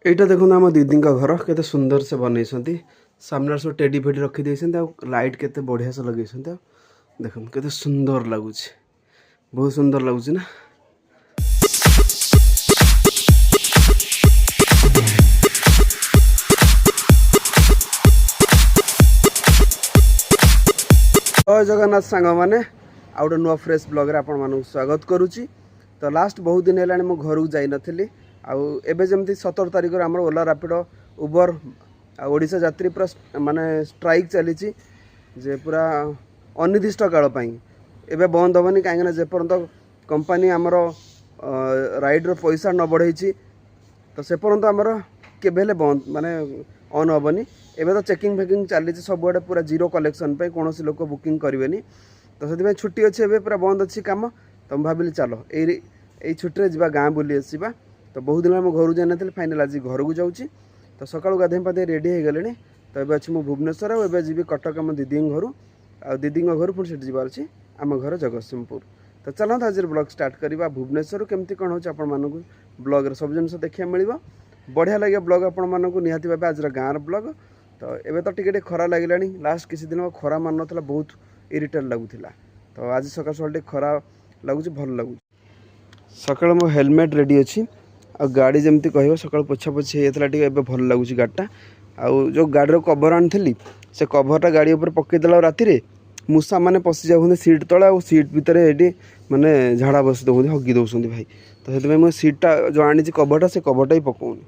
এইটা দেখুন आम दीदी घर केते सुंदर से बनई सामने सब टेडी फेडी रखी लाइट केते बढ़िया से लगे देखुन केते सुंदर लगुच बहुत सुंदर लगुच ना। जय जगन्नाथ सांग मैंने आउ गोटे नुआ फ्रेश ब्लॉग रे आपण मानू स्वागत करुच्ची। तो लास्ट बहुत दिन है मो घर को जाई नथिली आबे जमती 17 तारिख आम ओला रैपिडो उबर ओडिशा यात्री पूरा माने स्ट्राइक चली जे पूरा अनिर्दिष्ट काल एबे बंद हेनी कहीं जेपर्यंत कंपनी आमर राइड रो पैसा न बढ़ई तो से पर्यंत आमर केबेले बंद माने ऑन हेनी। एबे तो चेकिंग फेकिंग चली सब आड़े पूरा जीरो कलेक्शन पे कौन लोक बुकिंग करेंगे तो से छुट्टी अच्छे एबे पूरा बंद अच्छी काम तो भाविली चलो यही छुट्टी जा गाँ बुली आसवा। तो बहुत दिन आम घर जाना फाइनाल आज घर को जाऊँगी तो सकाळु गाधे पाधे रेडी हो गले तो ये अच्छी भुवनेश्वर और जी कटक आम दीदी घर आ दीदी घर पुणी से जबार अच्छी आम घर जगतसिंहपुर। तो चलते आज ब्लॉग स्टार्ट करवा भुवनेश्वर केमती कौन हो ब्लॉग सब जिन देखा मिल बढ़िया लगे ब्लॉग आपण मानक निहाती भाव आज गाँव ब्लॉग। तो एबे तो टिके खरा लगे लास्ट किसी दिन खरा मान ना बहुत इरिटेट लगुला तो आज सकाल सकाल खरा लगुच भल लगुच। सकाल मो हेलमेट रेडी अच्छी आ गाड़ी जमती कह सकाल पोछा पोछी होता है भल लगुच गाड़ीटा आउ जो गाड़ी कवर आनी से कभरटा गाड़ी उपर पकईदेला राति मूषा मैंने पशि जाऊँ सीट तले आ सीट भितर ये माने झाड़ा बसी दौरान हगी दौरान भाई तो से मुझे सीटा जो आनी कभरटा से कभरटा ही पकाऊनी।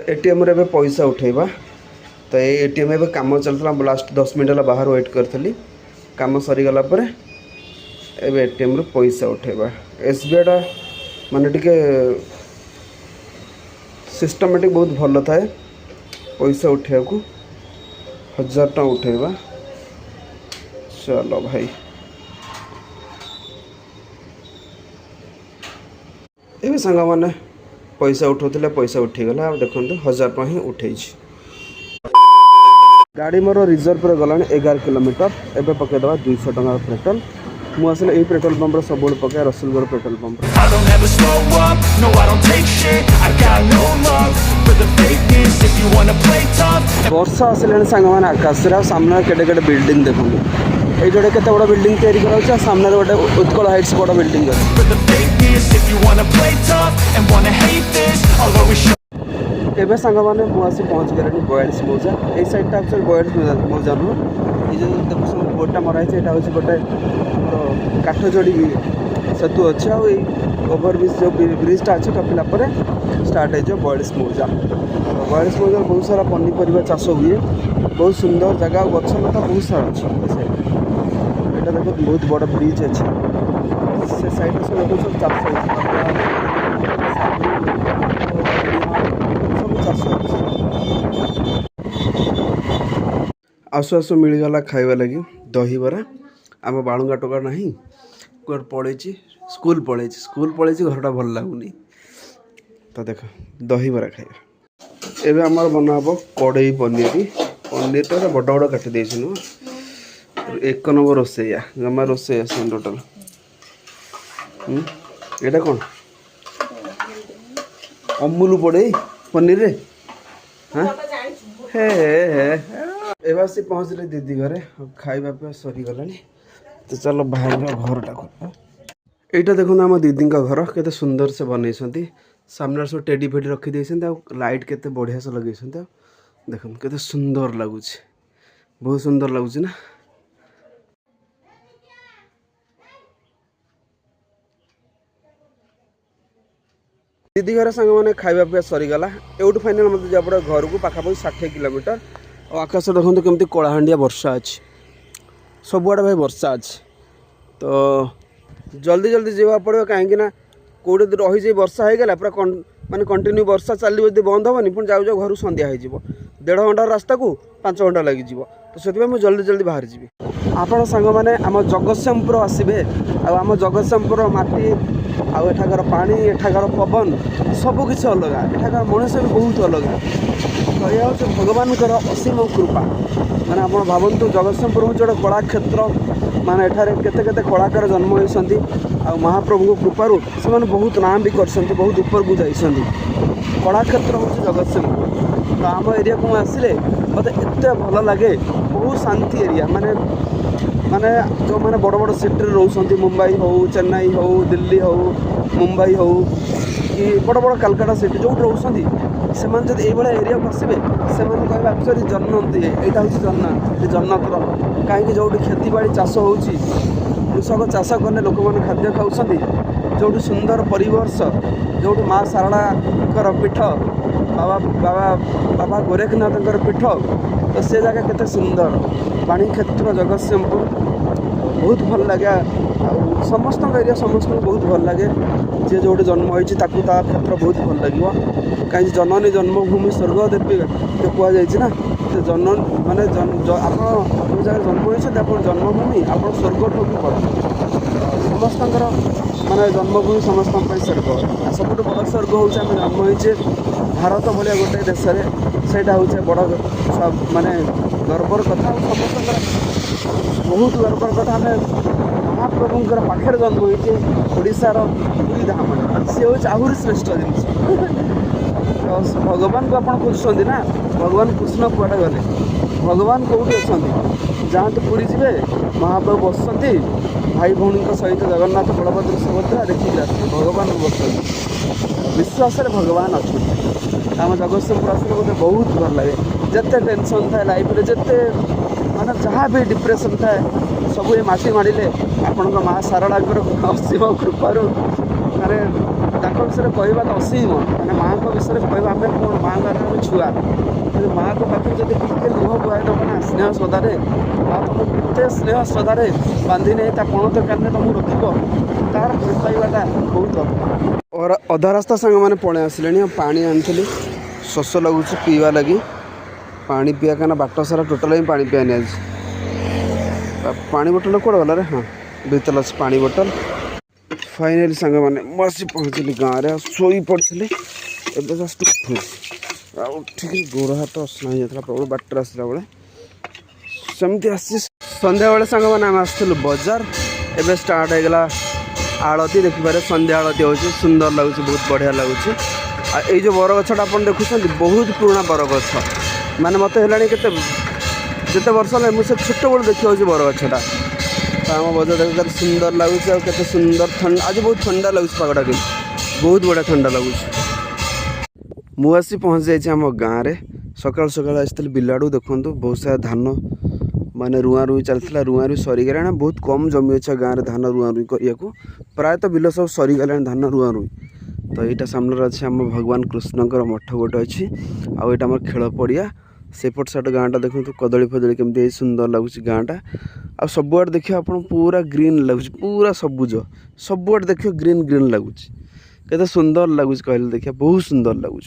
एटीएम रे पैसा उठेबा तो ये एटीएम एवं कम चलता लास्ट 10 मिनट है बाहर वेट करी कम सरीगला एवं एटीएम रे पैसा उठेबा। एसबीआई टा माने टिके सिस्टमेटिक बहुत भल थाए पैसा उठे को 1000 टଙ୍କା उठेबा। चलो भाई एवं सांग मैंने पैसा उठाते पैसा उठीगला देखते 1000 टଙ୍କା ही उठे गाड़ी मोर रिजर्व पर गला 11 किलोमीटर एवं पकईदेवा 200 टଙ୍କା पेट्रोल मुझे यही पेट्रोल पंप सब पकाए रसुलगढ़ पेट्रोल पंप। वर्षा आसला सांग मैंने आकाश सामने केटे केटे बिल्डिंग देखो ये जोड़े के बड़ा बिल्डिंग तैयारी कर सामने गोटे उत्कल हाइट्स बड़ा बिल्डिंग एवं सांग मैंने मुझे पहुँच गले 42 मौजा ये साइडटा एक्चुअली 42 मौजा नुह ये देखो सब बोर्डटा मराई यहाँ हूँ गोटे काठजोड़ी सेतु अच्छे आई ओवर ब्रिज जो ब्रिजटा अच्छे टपिला स्टार्ट हो 42 मौजा। 42 मौजा बहुत सारा पनीपरिया चाष हुए बहुत सुंदर जगह गछ लता बहुत सारा अच्छे यहाँ देखो बहुत बड़ा ब्रिज अच्छे से साइड सब लोग सब चाष सब चाष आसु आसु मिलगला खाइबा लगी दही बरा आम बालुंगा टोका ना कौन पड़े स्कूल पड़े घरटा भल लगुनि तो देख दही बरा खाइबा। एबे आमर बना हम कड़ई पनीर बड़ बड़ काटी देनु एक नंबर रोसैया जमा रोसैया से टोटाल यहाँ कौन अमूल पड़े पनीर रे हाँ हे एवं सी पहुँचले दीदी घरे खाइबा पे सरीगला तो चलो बाहर घरटा यहाँ देखो आम दीदी घर केते सुंदर से बनई सामने सब टेडी फेडी रखी लाइट केते बढ़िया से लगे देख केते सुंदर लगुच बहुत सुंदर लगुच ना। दीदी घर सांग मैंने खाइबा पे सरीगला एवं फाइनाल मतलब जा पड़े घर को पाखापाखि 60 किलोमीटर और आकाश देखते केमती कलाहांडिया वर्षा अच्छी सबुआड़े भाई वर्षा अच्छी तो जल्दी जल्दी जावा पड़ो कहीं कौटे रही जाए वर्षा हो गला पूरा माने कंटिन्यू वर्षा चलो जब बंद हेनी पुणी जाऊ जाऊ घर संध्या हो 1.5 घंटा रास्ता को 5 घंटा लगी तो से मुझे जल्दी जल्दी बाहर जी आपण सांग मैंने आम जगतसिंहपुर आसबे आम जगतसिंहपुर माटी आउ एठाकार पानी एठाकार पवन सबकि अलग एठाकार मनीष भी बहुत अलग तो यह हूँ भगवान असीम कृपा मैंने आप भावतु जगतसिंहपुर हूँ गोटे कला क्षेत्र माने एठारे केते केते कलाकार जन्म होइसंती आ महाप्रभु कृपारू से बहुत नाम भी करसंती बहुत ऊपर को जाइसंती कला क्षेत्र हूँ जगतसिंहपुर तो आम एरिया को आसिले मत एत भल लगे बहुत शांति एरिया माने माने जो माने बड़ बड़ सिटी रोचंती मुंबई हो चेन्नई हो दिल्ली हो मुंबई हो कि बड़ बड़ कलकाता सिटी जो रोचंती से जब ये एरिया को आसवे से कह एक्चुअली जन्नत यहाँ हूँ जन्नत जन्नतर कहीं जो खेती बाड़ी चाष हो कृषक चाष कले लोक मैंने खाद्य खाऊँ जो सुंदर परिवेश जो माँ शारदा पीठ बाबा बाबा बाबा गोरखनाथ पीठ तो से जगह केते सुंदर पानी क्षेत्र जगतसिंहपुर बहुत भल लगे समस्त एरिया समस्त बहुत भल लगे जी जो जन्म होती क्षेत्र बहुत भल लगे कहीं जननी जन्मभूमि स्वर्ग देवी जो कहुना जन माने आप जो जगह जन्म होती आप जन्मभूमि आप स्वर्ग ठू भी बड़ समस्त माने जन्मभूमि समस्त स्वर्ग सब बड़ स्वर्ग हूँ आम जन्म होचे भारत भाया गोटे देश से बड़ माने गर्वर कथा समस्त बहुत गर्वर कथा आम महाप्रभुंर पाखे जन्म होचे ओडार पुरी धाम सी हूँ आहरी श्रेष्ठ जिन भगवान को आप खोजुंट ना भगवान कृष्ण कुआड़े गले भगवान कौटी अच्छा जातु पुरी जी महाप्रभु बसती भाई भौणी सहित जगन्नाथ बलभद्र सुभद्रा देखिए आसते भगवान बस विश्वास भगवान अच्छा आम जगतसिंहपुर आसले मत बहुत भल लगे जिते टेंशन थाए लाइफ में जिते माने जहाँ भी डिप्रेशन थाए सब ये मटी मारे आपण माँ शारदा असीम कृपारू माने विषय कहवा तो असीम मैंने माँ को विषय कह आम कौन माँ आम छुआ माँ को पाखे जब टे लुह बुआईदेव ना स्नेह श्रद्धारे माँ तुमको केते स्नेह श्रद्धारे बांधि नहीं पणत कान तुमको रखिब तार भल पाइबाटा बहुत और अधा रास्ता सांग मैंने पड़े आसिले पानी आनी शोष लगुच पीवा लगी पानी पिया क्या बाट सारा टोटाल ही पानी पिया आज पानी बोतल कौन गला रे हाँ बीतल अच्छे पानी बोतल फाइनाली सांग मैंने मसी पहुँचली गाँव में शोई पड़ी एवं जस्ट ठीक गोड़ हाथ असना जाता प्रबल बाटर आसला बेले सेमती आसी संध्या बेले सांग मैंने आम आसलु बजार एवं स्टार्ट होगा आलती देखिपारे संध्या आलती हो सुंदर लगुच बहुत बढ़िया लगुच ये जो बरगछटा आप देखुं बहुत पुराना बरगछ माने मत है जिते वर्ष है मुझे छोट बड़ देखी बरगछटा तो आम बजार देख सुंदर लगुच आते सुंदर ठंडा आज बहुत ठंडा लगुच पगटा कि बहुत बढ़िया ठंडा लगुच मुझे पहुँच जाइए आम गाँव में सकाल सकाल आसती बिलाड़ू देखूँ बहुत सारा धान माने रुआ रुई चलता रुआ रुई सरीगला बहुत कम जमी अच्छे गाँव में धान रुआ रुई करने प्रायतः बिल सब सरीगला धान रुआ रुई तो यहाँ सामने अच्छे आम भगवान कृष्णकर मठ गोटे अच्छी आम खेल पड़िया सेपट साइड गाँटा देखो कदली फदली केमती सुंदर लगुच गाँटा आ सबुआड़े देखिए आप पूरा ग्रीन लगुच पूरा सबुज सबुआड़े देखिए ग्रीन ग्रीन लगुच केते सुंदर लगुच कहले देखिए बहुत सुंदर लगुच।